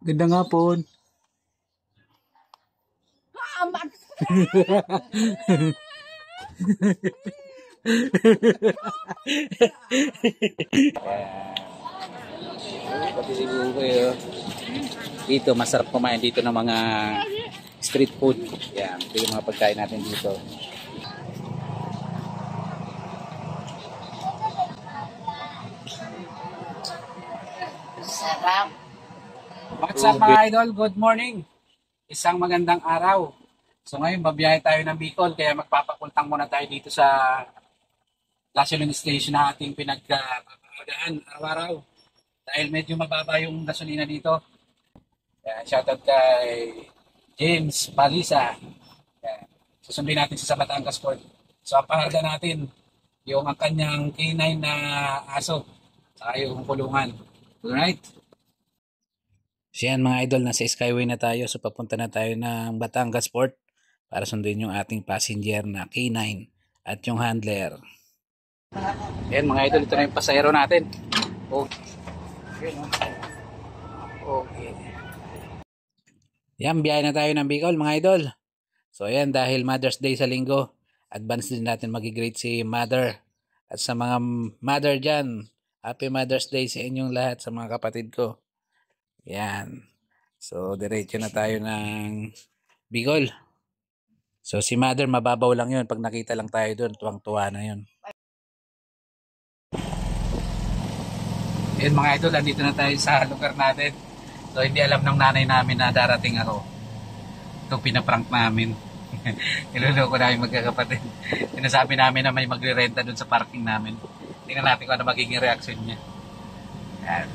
Gandang hapon. Dito masarap kumain dito ng mga street food. Yan, ito yung mga pagkain natin dito. Sarap. What's up mga idol? Good morning. Isang magandang araw. So ngayon babiyahe tayo ng Bicol kaya magpapapuntang muna tayo dito sa gasoline station na ating pinagpapagaan araw-araw. Dahil medyo mababa yung gasolina dito. Yan, shoutout kay James Palisa. Yan. Susundin natin sa Batangas Port. So ang paharga natin yung ang kanyang K9 na aso saka yung kulungan. Alright? So yan mga idol, nasa Skyway na tayo. So papunta na tayo ng Batangas Port para sundin yung ating passenger na K9 at yung handler. Yan mga idol, ito na yung pasahero natin. Okay. Yan, biyahe na tayo ng Bicol mga idol. So ayan, dahil Mother's Day sa linggo, advance din natin mag-greet si Mother. At sa mga Mother dyan, Happy Mother's Day sa inyong lahat, sa mga kapatid ko. Yan. So diretso na tayo ng Bicol. So si Mother mababaw lang yun. Pag nakita lang tayo doon, tuwang-tuwa na yun. Yan mga idol, andito na tayo sa lugar natin. So hindi alam ng nanay namin na darating ako. Ito pinaprank namin. Niloloko namin magkakapatid. Sinasabi namin na may magre-renta doon sa parking namin. Tingnan natin kung ano magiging reaction niya. Yan.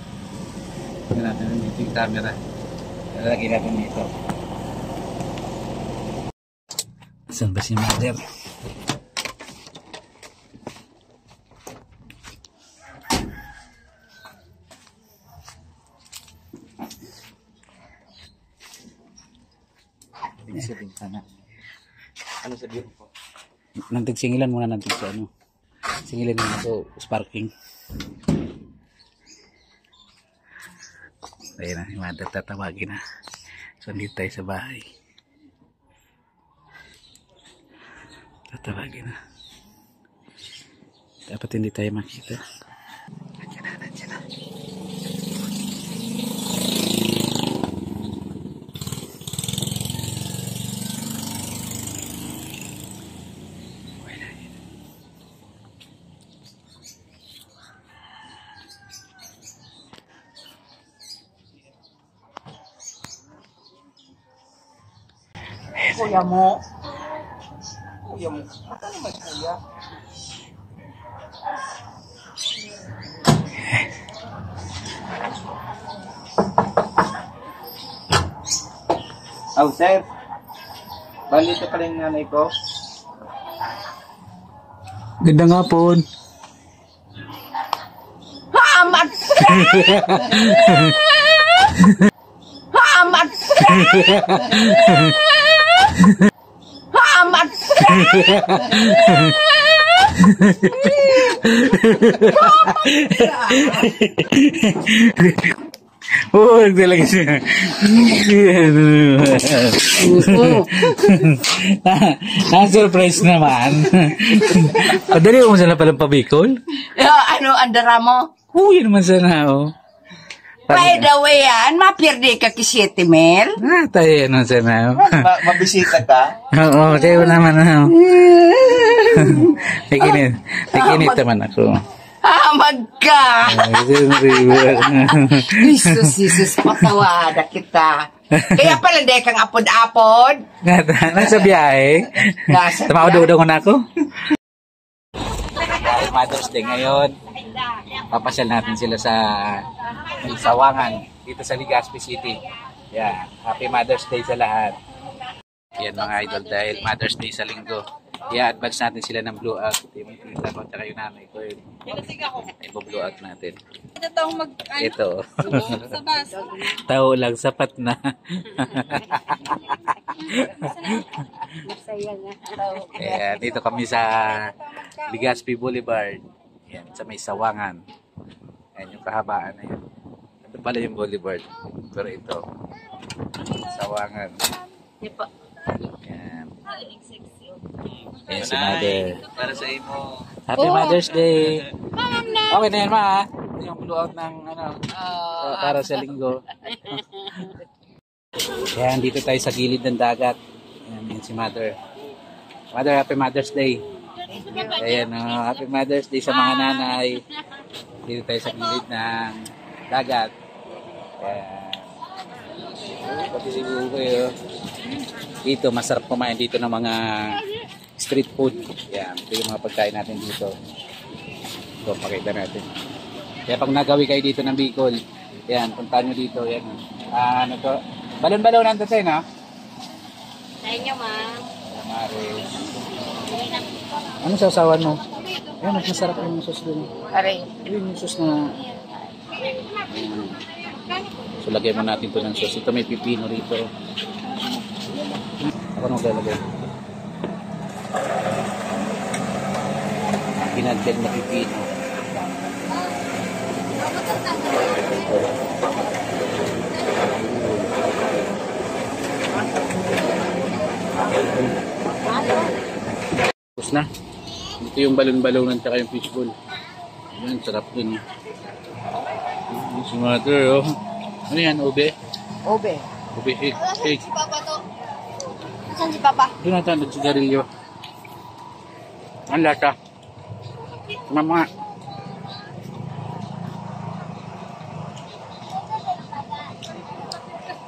Tingnan natin dito yung camera. Lalagay natin dito. Saan ba si Mother? Sabihin sana. Ano sabihin po? Singilan muna natin sa ano. Singilan muna ito sa parking. Ayun na, yung Mother tatawagin na. So, andito tayo sa bahay. Tatawagin na. Dapat hindi tayo makita. Nandiyan na, nandiyan na. Kuya mo. Kuya mo. Mata naman kuya. Oh, sir. Bali, ito pala yung nanay ko. Gandang hapon. Hamat! Hamat! Hamat! Oo, talaga siya. Na-surprise naman. Padali mo sana palang pabikol? Ano, andara mo? Uy, naman sana, oh. By the way, mapirdi ka kisiti, Mel. Tayo naman sana, oh. Mabisita ka? Oo, tayo naman, oh. Nakinit naman ako. Hamad ka! Jesus, patawada kita. Kaya pala di kang apod-apod. Nasa biyahe. Tumawad-udaw ko na ako. Dahil Mother's Day ngayon, papasyal natin sila sa Sawangan, dito sa Legazpi City. Yeah, Happy Mother's Day sa lahat. Yan mga idol, dahil Mother's Day sa linggo. I-advance natin sila ng blue out. Yung pinita ko, tsaka yung nanay ko. I-blue out natin. Ito. Tao lang, sapat na. Ayan, dito kami sa Legazpi Boulevard. Ayan, sa may Sawangan. Ayan yung kahabaan na yan. Ito pala yung boulevard. Pero ito, Sawangan. Yan. Ayan si Mother. Para sa imo. Happy Mother's Day. Okay na yan, ma. Ito yung blowout ng para sa linggo. Yan, dito tayo sa gilid ng dagat. Yan si Mother. Mother, Happy Mother's Day. Ayan, Happy Mother's Day sa mga nanay. Dito tayo sa gilid ng dagat. Ayan. Pati si Bukoy, dito, masarap kumain dito ng mga street food. Yan, ito yung mga pagkain natin dito. Ito, pakita natin. Kaya pag nagawi kayo dito ng Bicol, yan, puntahan nyo dito. Yan. Ano to? Balon-balonan to tayo, no? Sa inyo, ma'am. Maris. Ano sausawan mo? Yan, mas masarap yung sauce dun. Aray. Yun yung sauce na... So, lagyan mo natin to ng sauce. Ito may pipino rito. Ako nang lalagay. Pinagdag na pipino. Tapos na. Ito yung balon-balonan tsaka yung fishbowl. Yan, sarap dun. Si Mother, oh. Ano yan, ube? Obe. Ube shake. Shake. Si Papa to. Saan si Papa? Doon natin ang sigarilyo. Ang lasa. Mama.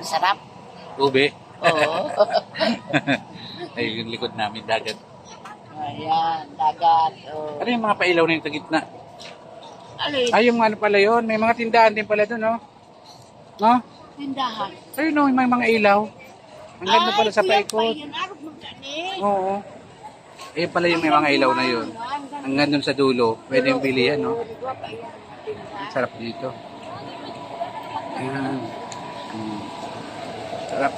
Sarap. Ube. Oo. Ay, yung likod namin, dagat. Ayan, dagat. Oh. Ano yung mga pailaw na yung sa gitna? Alin? Ay, yung ano pala yun. May mga tindahan din pala doon, no? No? Tindahan. Ayun, no, may mga ilaw. Ang ganda pala sa paikot. Yan, arog mo gani. Oo. Eh, pala yung may mga ilaw na yun. Hanggang doon sa dulo. Pwede yung pili yan, no? Ang sarap dito. Ayan. Sarap.